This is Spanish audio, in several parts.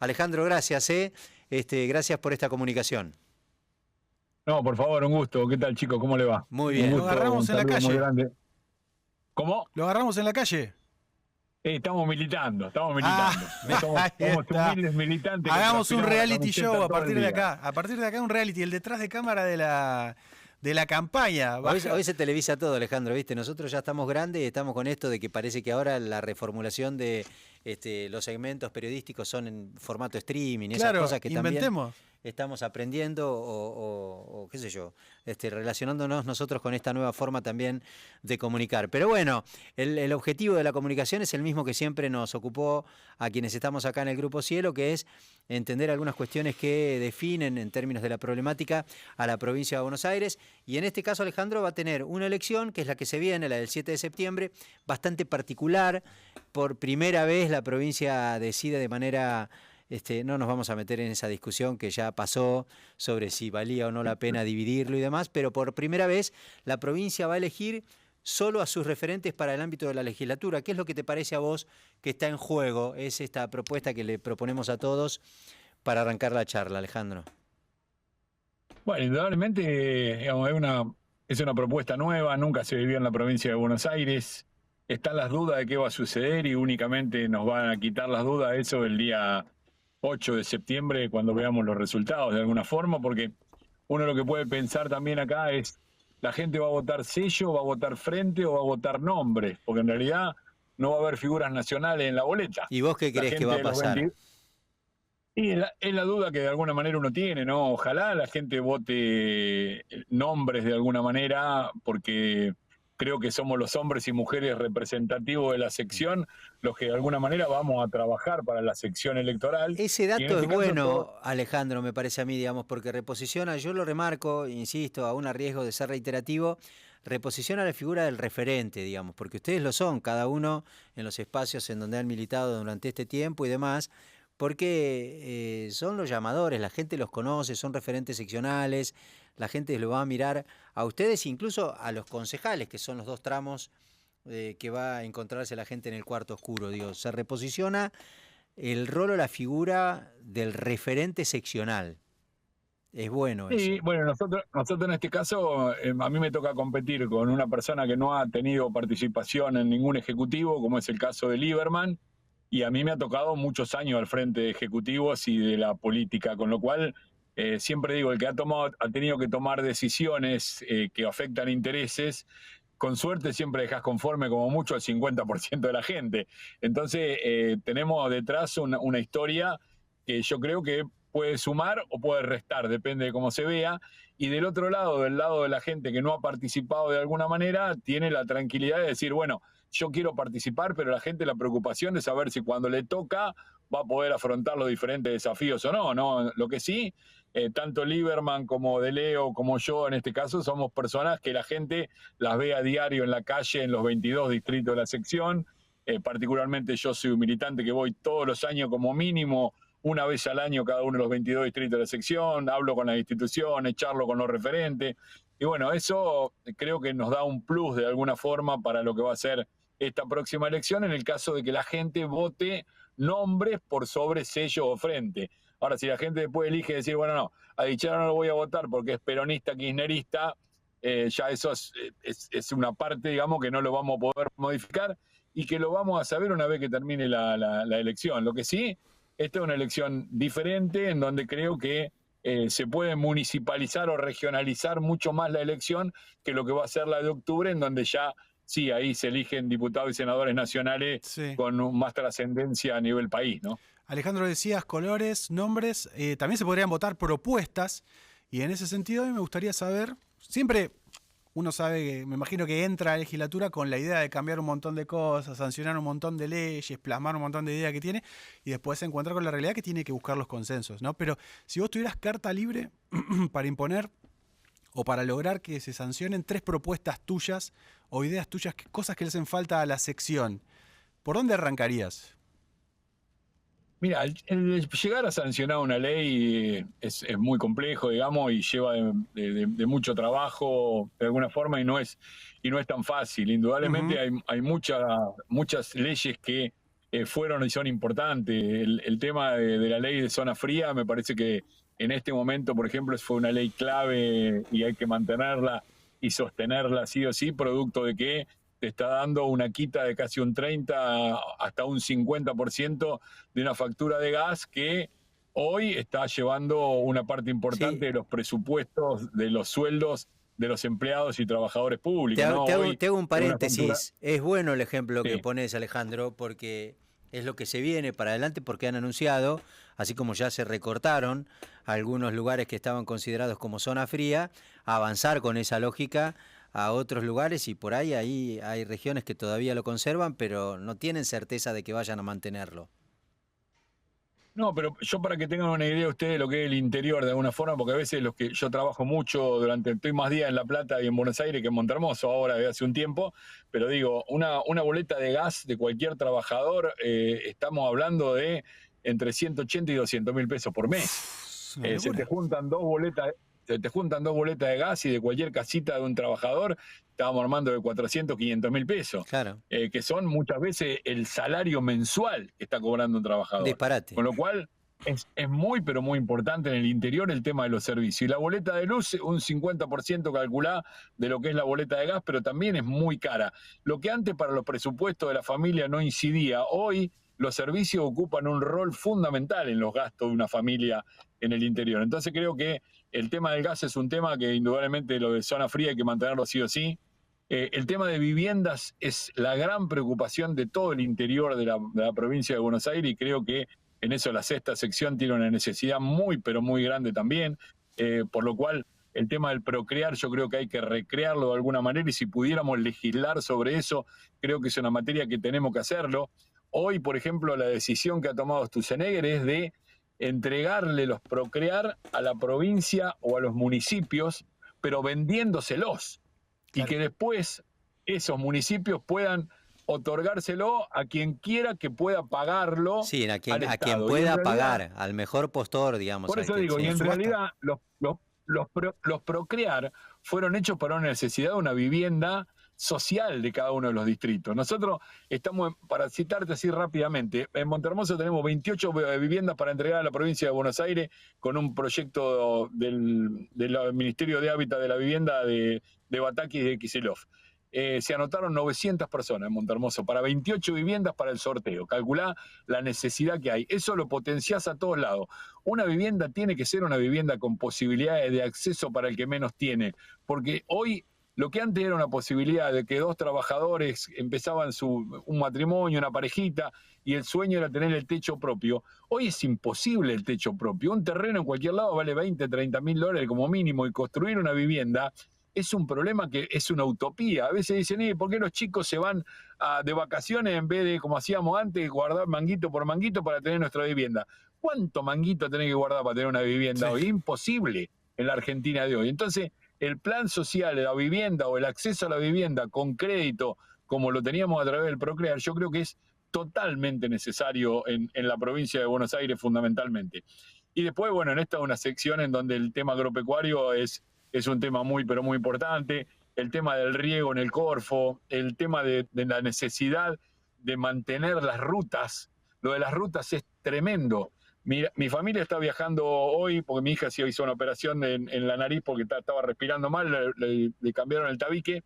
Alejandro, gracias, gracias por esta comunicación. No, por favor, un gusto. ¿Qué tal, chicos? ¿Cómo le va? Muy bien. Un Lo gusto, agarramos un en la saludo muy calle. grande. ¿Cómo? Lo agarramos en la calle. Estamos militando. Ah, Somos ahí está. humildes militantes. Hagamos un reality show a todo el partir de día. acá. A partir de acá un reality, el detrás de cámara de la campaña. Hoy se televisa todo, Alejandro, ¿viste? Nosotros ya estamos grandes y estamos con esto de que parece que ahora la reformulación de los segmentos periodísticos son en formato streaming, esas Claro, cosas que inventemos. también estamos aprendiendo o qué sé yo, relacionándonos nosotros con esta nueva forma también de comunicar. Pero bueno, el objetivo de la comunicación es el mismo que siempre nos ocupó a quienes estamos acá en el Grupo Cielo, que es entender algunas cuestiones que definen en términos de la problemática a la provincia de Buenos Aires. Y en este caso, Alejandro, va a tener una elección, que es la que se viene, la del 7 de septiembre, bastante particular. Por primera vez la provincia decide de manera... no nos vamos a meter en esa discusión que ya pasó sobre si valía o no la pena dividirlo y demás, pero por primera vez la provincia va a elegir solo a sus referentes para el ámbito de la legislatura. ¿Qué es lo que te parece a vos que está en juego? Es esta propuesta que le proponemos a todos para arrancar la charla, Alejandro. Bueno, indudablemente digamos, es una propuesta nueva, nunca se vivió en la provincia de Buenos Aires. Están las dudas de qué va a suceder y únicamente nos van a quitar las dudas eso el día 8 de septiembre cuando veamos los resultados de alguna forma, porque uno lo que puede pensar también acá es, ¿la gente va a votar sello, va a votar frente o va a votar nombre? Porque en realidad no va a haber figuras nacionales en la boleta. ¿Y vos qué crees que va a pasar? Y es la duda que de alguna manera uno tiene, ¿no? Ojalá la gente vote nombres de alguna manera, porque creo que somos los hombres y mujeres representativos de la sección los que de alguna manera vamos a trabajar para la sección electoral. Ese dato es bueno, todo... Alejandro, me parece a mí, digamos, porque reposiciona, yo lo remarco, insisto, aún a riesgo de ser reiterativo, reposiciona la figura del referente, digamos, porque ustedes lo son, cada uno en los espacios en donde han militado durante este tiempo y demás, porque son los llamadores, la gente los conoce, son referentes seccionales, la gente los va a mirar a ustedes, incluso a los concejales, que son los dos tramos que va a encontrarse la gente en el cuarto oscuro. Digo, se reposiciona el rol o la figura del referente seccional. Es bueno eso. Sí, bueno, nosotros en este caso, a mí me toca competir con una persona que no ha tenido participación en ningún ejecutivo, como es el caso de Lieberman, y a mí me ha tocado muchos años al frente de ejecutivos y de la política, con lo cual siempre digo, el que ha tenido que tomar decisiones que afectan intereses, con suerte siempre dejas conforme como mucho al 50% de la gente. Entonces tenemos detrás una historia que yo creo que puede sumar o puede restar, depende de cómo se vea. Y del otro lado, del lado de la gente que no ha participado de alguna manera, tiene la tranquilidad de decir, bueno, yo quiero participar, pero la gente la preocupación de saber si cuando le toca va a poder afrontar los diferentes desafíos o no, ¿no? Lo que sí, tanto Lieberman como De Leo, como yo en este caso, somos personas que la gente las ve a diario en la calle, en los 22 distritos de la sección. Particularmente yo soy un militante que voy todos los años como mínimo una vez al año cada uno de los 22 distritos de la sección, hablo con las instituciones, charlo con los referentes, y bueno, eso creo que nos da un plus de alguna forma para lo que va a ser esta próxima elección, en el caso de que la gente vote nombres por sobre sello o frente. Ahora, si la gente después elige decir, bueno, no, a Dichara no lo voy a votar porque es peronista, kirchnerista, ya eso es una parte, digamos, que no lo vamos a poder modificar y que lo vamos a saber una vez que termine la elección. Lo que sí, esta es una elección diferente en donde creo que se puede municipalizar o regionalizar mucho más la elección que lo que va a ser la de octubre, en donde ya, sí, ahí se eligen diputados y senadores nacionales con más trascendencia a nivel país, ¿no? Alejandro, decías colores, nombres, también se podrían votar propuestas, y en ese sentido a mí me gustaría saber, siempre uno sabe que, me imagino que entra a la legislatura con la idea de cambiar un montón de cosas, sancionar un montón de leyes, plasmar un montón de ideas que tiene, y después se encuentra con la realidad que tiene que buscar los consensos, ¿no? Pero si vos tuvieras carta libre para imponer o para lograr que se sancionen 3 propuestas tuyas o ideas tuyas, cosas que le hacen falta a la sección, ¿por dónde arrancarías? Mira, el llegar a sancionar una ley es muy complejo, digamos, y lleva de mucho trabajo de alguna forma y no es tan fácil. Indudablemente hay muchas leyes que fueron y son importantes. El tema de la ley de zona fría me parece que en este momento, por ejemplo, fue una ley clave y hay que mantenerla y sostenerla sí o sí, producto de que te está dando una quita de casi un 30 hasta un 50% de una factura de gas que hoy está llevando una parte importante Sí, de los presupuestos, de los sueldos de los empleados y trabajadores públicos, ¿no? Hoy te hago un es una factura... paréntesis. Es bueno el ejemplo que Sí. pones, Alejandro, porque es lo que se viene para adelante, porque han anunciado, así como ya se recortaron algunos lugares que estaban considerados como zona fría, avanzar con esa lógica a otros lugares, y por ahí hay regiones que todavía lo conservan, pero no tienen certeza de que vayan a mantenerlo. No, pero yo para que tengan una idea ustedes de lo que es el interior de alguna forma, porque a veces los que yo trabajo mucho estoy más días en La Plata y en Buenos Aires que en Montermoso ahora desde hace un tiempo, pero digo, una boleta de gas de cualquier trabajador, estamos hablando de entre 180 y 200 mil pesos por mes. Es una Se te locura. juntan dos boletas. Se te juntan dos boletas de gas y de cualquier casita de un trabajador estábamos armando de 400, 500 mil pesos, Claro, que son muchas veces el salario mensual que está cobrando un un trabajador. disparate. Con lo cual es muy, pero muy importante en el interior el tema de los servicios. Y la boleta de luz, un 50% calculá de lo que es la boleta de gas, pero también es muy cara. Lo que antes para los presupuestos de la familia no incidía, hoy los servicios ocupan un rol fundamental en los gastos de una familia en el interior. Entonces creo que el tema del gas es un tema que indudablemente lo de zona fría hay que mantenerlo sí o sí. El tema de viviendas es la gran preocupación de todo el interior de la provincia de Buenos Aires y creo que en eso la sexta sección tiene una necesidad muy, pero muy grande también, por lo cual el tema del procrear yo creo que hay que recrearlo de alguna manera y si pudiéramos legislar sobre eso, creo que es una materia que tenemos que hacerlo. Hoy, por ejemplo, la decisión que ha tomado Sturzenegger es de entregarle los procrear a la provincia o a los municipios, pero vendiéndoselos y Claro. que después esos municipios puedan otorgárselo a quien quiera que pueda pagarlo Sí, al a quien Estado. Y en pueda realidad, pagar, al mejor postor, digamos, por al eso que digo, y sí. en Subasta. realidad los procrear fueron hechos para una necesidad de una vivienda social de cada uno de los distritos. Nosotros estamos, para citarte así rápidamente, en Montermoso tenemos 28 viviendas para entregar a la provincia de Buenos Aires con un proyecto del Ministerio de Hábitat de la Vivienda de Batakis y de Kicillof. Se anotaron 900 personas en Montermoso para 28 viviendas para el sorteo. Calculá la necesidad que hay. Eso lo potenciás a todos lados. Una vivienda tiene que ser una vivienda con posibilidades de acceso para el que menos tiene, porque hoy lo que antes era una posibilidad de que dos trabajadores empezaban un matrimonio, una parejita, y el sueño era tener el techo propio, hoy es imposible el techo propio. Un terreno en cualquier lado vale 20, 30 mil dólares como mínimo, y construir una vivienda es un problema que es una utopía. A veces dicen, ¿por qué los chicos se van de vacaciones en vez de, como hacíamos antes, guardar manguito por manguito para tener nuestra vivienda? ¿Cuánto manguito tenés que guardar para tener una vivienda Sí. hoy? Imposible en la Argentina de hoy. Entonces, el plan social de la vivienda o el acceso a la vivienda con crédito, como lo teníamos a través del Procrear, yo creo que es totalmente necesario en la provincia de Buenos Aires fundamentalmente. Y después, bueno, en esta una sección en donde el tema agropecuario es un tema muy, pero muy importante, el tema del riego en el Corfo, el tema de la necesidad de mantener las rutas. Lo de las rutas es tremendo. Mi familia está viajando hoy porque mi hija se hizo una operación en la nariz porque estaba respirando mal, le cambiaron el tabique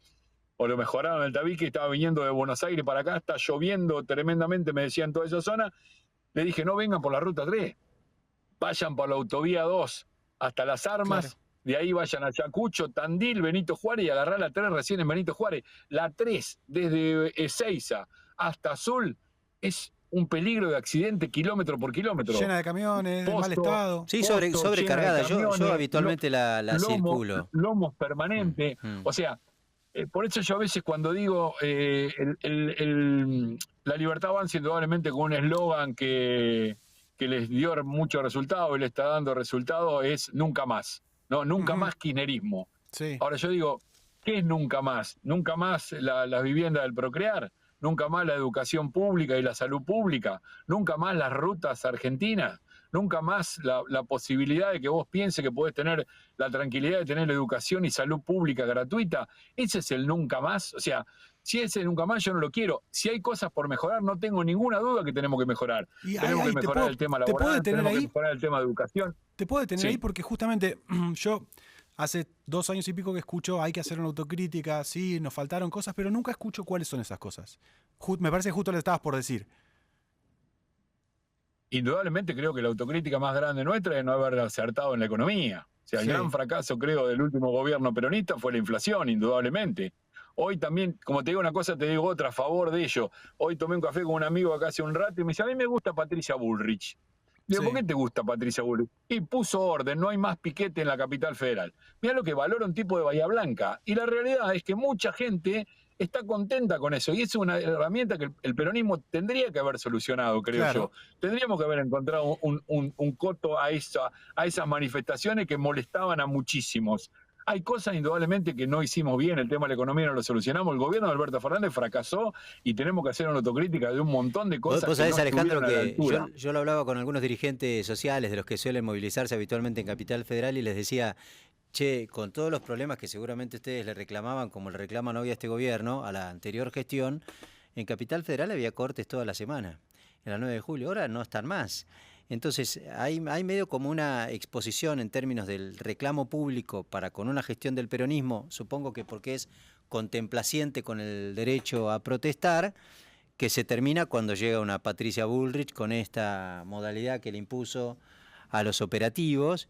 o lo mejoraron el tabique, estaba viniendo de Buenos Aires para acá, está lloviendo tremendamente, me decían toda esa zona. Le dije, no vengan por la ruta 3, vayan por la autovía 2 hasta Las Armas. Claro. De ahí vayan a Chacucho, Tandil, Benito Juárez y agarrar la 3 recién en Benito Juárez. La 3, desde Ezeiza hasta Azul, es un peligro de accidente kilómetro por kilómetro. Llena de camiones, en mal Posto, estado. Sí, posto, sobrecargada. llena de Yo camiones, habitualmente la circulo. lomos permanentes. Mm, mm. O sea, por eso yo a veces cuando digo la libertad avanza indudablemente con un eslogan que les dio mucho resultado y le está dando resultado, es nunca más. No, nunca más kirchnerismo. Sí. Ahora yo digo, ¿qué es nunca más? Nunca más la vivienda del Procrear, nunca más la educación pública y la salud pública, nunca más las rutas argentinas, nunca más la posibilidad de que vos pienses que podés tener la tranquilidad de tener educación y salud pública gratuita. Ese es el nunca más. O sea, si ese es nunca más, yo no lo quiero. Si hay cosas por mejorar, no tengo ninguna duda que tenemos que mejorar. Tenemos que mejorar el tema laboral, tenemos que mejorar el tema de educación. Te puedo detener ahí porque justamente yo hace 2 años y pico que escucho hay que hacer una autocrítica, sí, nos faltaron cosas, pero nunca escucho cuáles son esas cosas. Me parece que justo le estabas por decir. Indudablemente creo que la autocrítica más grande nuestra es no haber acertado en la economía. O sea, el gran fracaso, creo, del último gobierno peronista fue la inflación, indudablemente. Hoy también, como te digo una cosa, te digo otra a favor de ello. Hoy tomé un café con un amigo acá hace un rato y me dice, a mí me gusta Patricia Bullrich. Digo, ¿por qué te gusta Patricia Bullrich? Y puso orden, no hay más piquete en la capital federal. Mirá lo que valora un tipo de Bahía Blanca. Y la realidad es que mucha gente está contenta con eso. Y es una herramienta que el peronismo tendría que haber solucionado, creo yo. Tendríamos que haber encontrado un coto a esas manifestaciones que molestaban a muchísimos. Hay cosas indudablemente que no hicimos bien, el tema de la economía no lo solucionamos, el gobierno de Alberto Fernández fracasó y tenemos que hacer una autocrítica de un montón de cosas. Vos sabés, Alejandro, que yo lo hablaba con algunos dirigentes sociales de los que suelen movilizarse habitualmente en Capital Federal y les decía, che, con todos los problemas que seguramente ustedes le reclamaban, como le reclaman hoy a este gobierno, a la anterior gestión, en Capital Federal había cortes toda la semana, en la 9 de julio, ahora no están más. Entonces, hay medio como una exposición en términos del reclamo público para con una gestión del peronismo, supongo que porque es contemplaciente con el derecho a protestar, que se termina cuando llega una Patricia Bullrich con esta modalidad que le impuso a los operativos.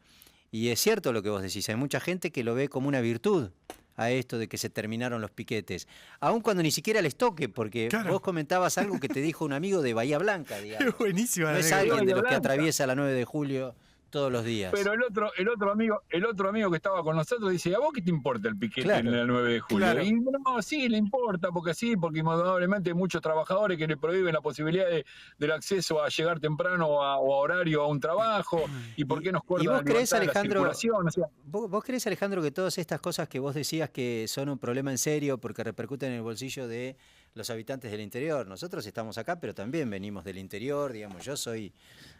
Y es cierto lo que vos decís, hay mucha gente que lo ve como una virtud a esto de que se terminaron los piquetes, aun cuando ni siquiera les toque, porque vos comentabas algo que te dijo un amigo de Bahía Blanca, digamos. Es buenísima. No es alguien de los que atraviesa la 9 de julio todos los días. Pero el otro amigo que estaba con nosotros dice, ¿a vos qué te importa el piquete en el 9 de julio? Y no, sí, le importa, porque indudablemente hay muchos trabajadores que le prohíben la posibilidad del acceso a llegar temprano o a horario a un trabajo, y por qué nos cortan la libertad de la circulación. O sea, ¿Vos crees, Alejandro, que todas estas cosas que vos decías que son un problema en serio porque repercuten en el bolsillo de los habitantes del interior? Nosotros estamos acá, pero también venimos del interior, digamos, yo soy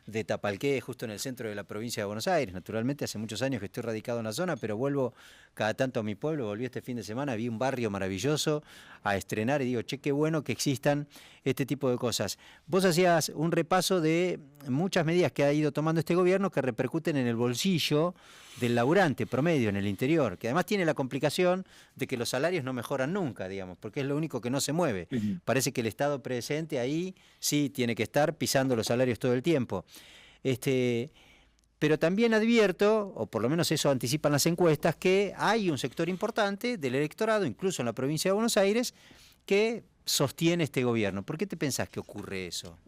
de Tapalqué, justo en el centro de la provincia de Buenos Aires. Naturalmente hace muchos años que estoy radicado en la zona, pero vuelvo cada tanto a mi pueblo. Volví este fin de semana, vi un barrio maravilloso a estrenar y digo, che, qué bueno que existan este tipo de cosas. Vos hacías un repaso de muchas medidas que ha ido tomando este gobierno que repercuten en el bolsillo del laburante promedio en el interior, que además tiene la complicación de que los salarios no mejoran nunca, digamos, porque es lo único que no se mueve. Parece que el Estado presente ahí sí tiene que estar pisando los salarios todo el tiempo. Pero también advierto, o por lo menos eso anticipan las encuestas, que hay un sector importante del electorado, incluso en la provincia de Buenos Aires, que sostiene este gobierno. ¿Por qué te pensás que ocurre eso?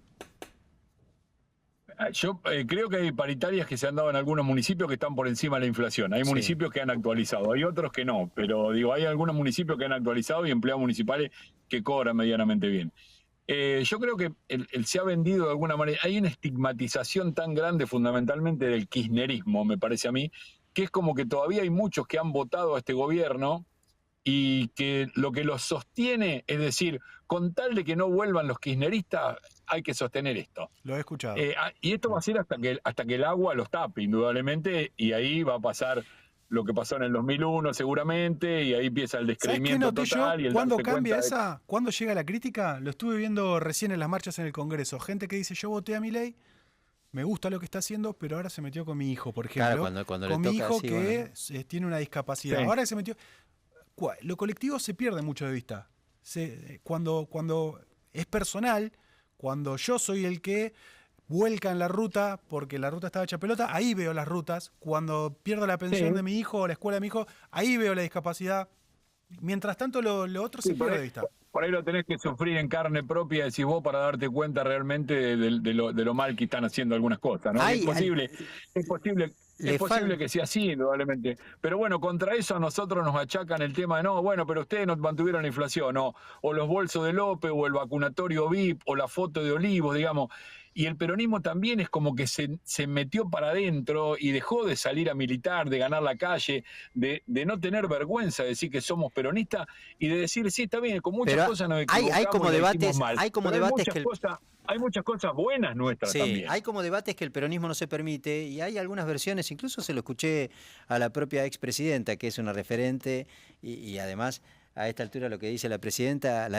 Yo creo que hay paritarias que se han dado en algunos municipios que están por encima de la inflación. Hay municipios que han actualizado, hay otros que no, pero digo, hay algunos municipios que han actualizado y empleados municipales que cobran medianamente bien. Yo creo que se ha vendido de alguna manera. Hay una estigmatización tan grande fundamentalmente del kirchnerismo, me parece a mí, que es como que todavía hay muchos que han votado a este gobierno y que lo que los sostiene, es decir, con tal de que no vuelvan los kirchneristas, hay que sostener esto. Lo he escuchado. Y esto va a ser hasta que el agua los tape, indudablemente, y ahí va a pasar lo que pasó en el 2001 seguramente, y ahí empieza el descreimiento total. Y el ¿Cuándo cambia esa? ¿Cuándo llega la crítica? Lo estuve viendo recién en las marchas en el Congreso. Gente que dice, yo voté a Milei, me gusta lo que está haciendo, pero ahora se metió con mi hijo, por ejemplo. Claro, cuando con le mi toca, hijo sí, que tiene una discapacidad. Sí. Ahora se metió... Lo colectivo se pierde mucho de vista. Cuando es personal, cuando yo soy el que vuelca en la ruta porque la ruta estaba hecha pelota, ahí veo las rutas. Cuando pierdo la pensión de mi hijo o la escuela de mi hijo, ahí veo la discapacidad. Mientras tanto, lo otro se pierde de vista. Por ahí lo tenés que sufrir en carne propia, decís vos, para darte cuenta realmente de lo mal que están haciendo algunas cosas, ¿no? Es posible que sea así, indudablemente. Pero bueno, contra eso a nosotros nos achacan el tema de, no, bueno, pero ustedes no mantuvieron la inflación, no, o los bolsos de López, o el vacunatorio VIP, o la foto de Olivos, digamos. y el peronismo también es como que se metió para adentro y dejó de salir a militar, de ganar la calle, de no tener vergüenza de decir que somos peronistas y de decir, sí, está bien, con muchas Pero cosas nos equivocamos hay como y la debates, hicimos mal. hay como Pero debates que hay muchas cosas buenas nuestras sí, también. hay como debates que el peronismo no se permite y hay algunas versiones, incluso se lo escuché a la propia expresidenta, que es una referente y además a esta altura lo que dice la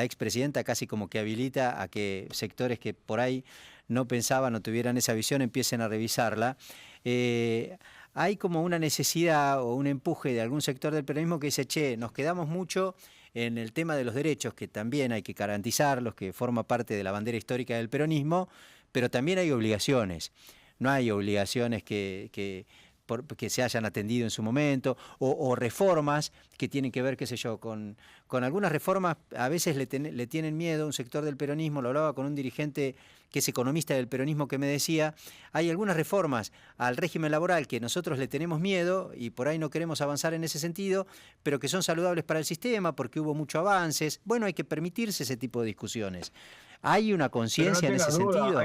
expresidenta casi como que habilita a que sectores que por ahí no pensaban o tuvieran esa visión empiecen a revisarla. Hay como una necesidad o un empuje de algún sector del peronismo que dice, che, nos quedamos mucho en el tema de los derechos, que también hay que garantizarlos, que forma parte de la bandera histórica del peronismo, pero también hay obligaciones. No hay obligaciones que se hayan atendido en su momento, o reformas que tienen que ver, qué sé yo, con algunas reformas, a veces le tienen miedo un sector del peronismo, lo hablaba con un dirigente que es economista del peronismo que me decía, hay algunas reformas al régimen laboral que nosotros le tenemos miedo y por ahí no queremos avanzar en ese sentido, pero que son saludables para el sistema porque hubo muchos avances. Bueno, hay que permitirse ese tipo de discusiones. ¿Hay una conciencia en ese sentido?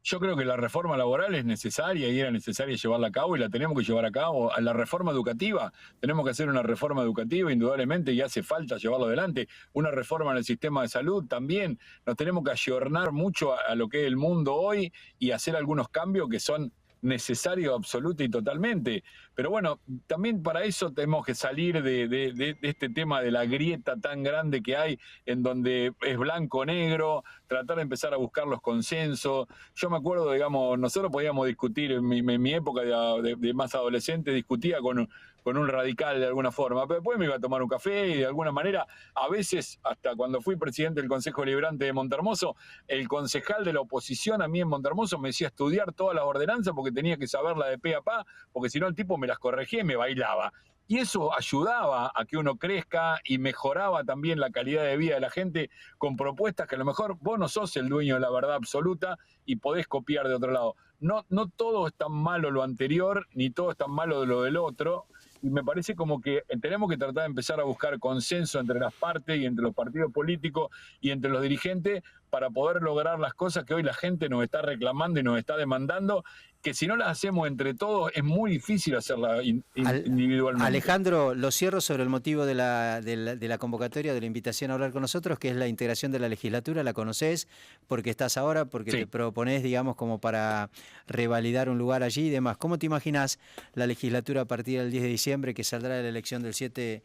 Yo creo que la reforma laboral es necesaria y era necesaria llevarla a cabo y la tenemos que llevar a cabo. A la reforma educativa, tenemos que hacer una reforma educativa indudablemente y hace falta llevarlo adelante. Una reforma en el sistema de salud también. Nos tenemos que ayornar mucho a lo que es el mundo hoy y hacer algunos cambios que son necesarios absoluta y totalmente. Pero bueno, también para eso tenemos que salir de este tema de la grieta tan grande que hay, en donde es blanco-negro, tratar de empezar a buscar los consensos. Yo me acuerdo, digamos, nosotros podíamos discutir, en mi época de más adolescente, discutía con un radical de alguna forma, pero después me iba a tomar un café y de alguna manera, a veces, hasta cuando fui presidente del Consejo Deliberante de Montehermoso, el concejal de la oposición a mí en Montehermoso me decía estudiar todas las ordenanzas porque tenía que saberla de pe a pa, porque si no el tipo me las corregía y me bailaba. Y eso ayudaba a que uno crezca y mejoraba también la calidad de vida de la gente con propuestas que a lo mejor vos no sos el dueño de la verdad absoluta y podés copiar de otro lado. No todo es tan malo lo anterior, ni todo es tan malo de lo del otro. Y me parece como que tenemos que tratar de empezar a buscar consenso entre las partes y entre los partidos políticos y entre los dirigentes para poder lograr las cosas que hoy la gente nos está reclamando y nos está demandando, que si no las hacemos entre todos es muy difícil hacerlas individualmente. Alejandro, lo cierro sobre el motivo de la convocatoria, de la invitación a hablar con nosotros, que es la integración de la legislatura. ¿La conocés? Porque estás ahora, porque sí, te proponés, digamos, como para revalidar un lugar allí y demás. ¿Cómo te imaginás la legislatura a partir del 10 de diciembre, que saldrá de la elección del 7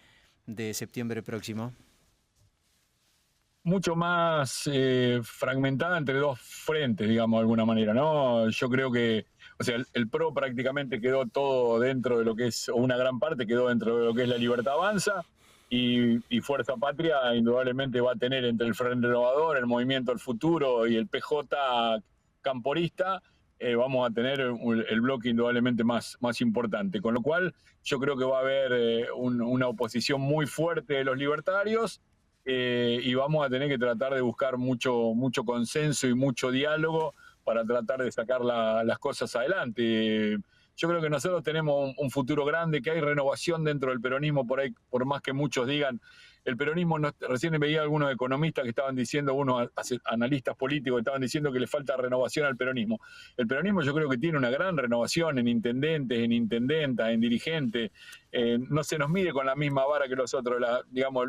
de septiembre próximo? Mucho más fragmentada entre dos frentes, digamos, de alguna manera, ¿no? Yo creo que, o sea, el PRO prácticamente quedó todo dentro de lo que es, o una gran parte quedó dentro de lo que es la Libertad Avanza, y Fuerza Patria indudablemente va a tener entre el Frente Renovador, el Movimiento al Futuro y el PJ camporista, vamos a tener el bloque indudablemente más importante. Con lo cual, yo creo que va a haber una oposición muy fuerte de los libertarios, y vamos a tener que tratar de buscar mucho consenso y mucho diálogo para tratar de sacar las cosas adelante. Yo creo que nosotros tenemos un futuro grande, que hay renovación dentro del peronismo, por ahí, por más que muchos digan, el peronismo, recién veía algunos economistas que estaban diciendo, unos analistas políticos que estaban diciendo que le falta renovación al peronismo. El peronismo yo creo que tiene una gran renovación en intendentes, en intendentas, en dirigentes. No se nos mide con la misma vara que los otros, digamos,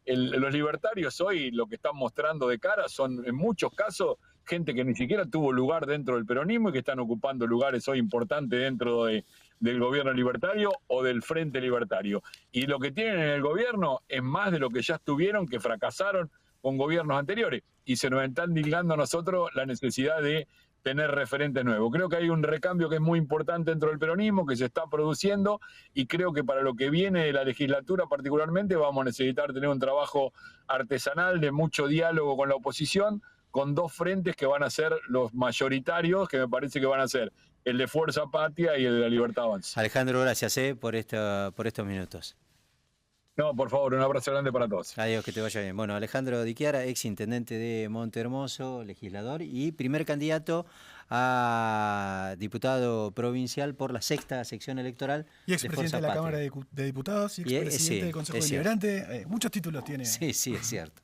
los libertarios hoy lo que están mostrando de cara son en muchos casos gente que ni siquiera tuvo lugar dentro del peronismo y que están ocupando lugares hoy importantes dentro del gobierno libertario o del Frente Libertario. Y lo que tienen en el gobierno es más de lo que ya estuvieron, que fracasaron con gobiernos anteriores. Y se nos están indicando a nosotros la necesidad de tener referentes nuevos. Creo que hay un recambio que es muy importante dentro del peronismo, que se está produciendo, y creo que para lo que viene de la legislatura particularmente vamos a necesitar tener un trabajo artesanal de mucho diálogo con la oposición, con dos frentes que van a ser los mayoritarios, que me parece que van a ser el de Fuerza Patria y el de la Libertad Avanza. Alejandro, gracias por estos minutos. No, por favor, un abrazo grande para todos. Adiós, que te vaya bien. Bueno, Alejandro Di Chiara, ex intendente de Montehermoso, legislador y primer candidato a diputado provincial por la 6ª sección electoral. Y expresidente de la Cámara de Diputados y expresidente del Consejo Deliberante. Muchos títulos tiene. Sí, es cierto.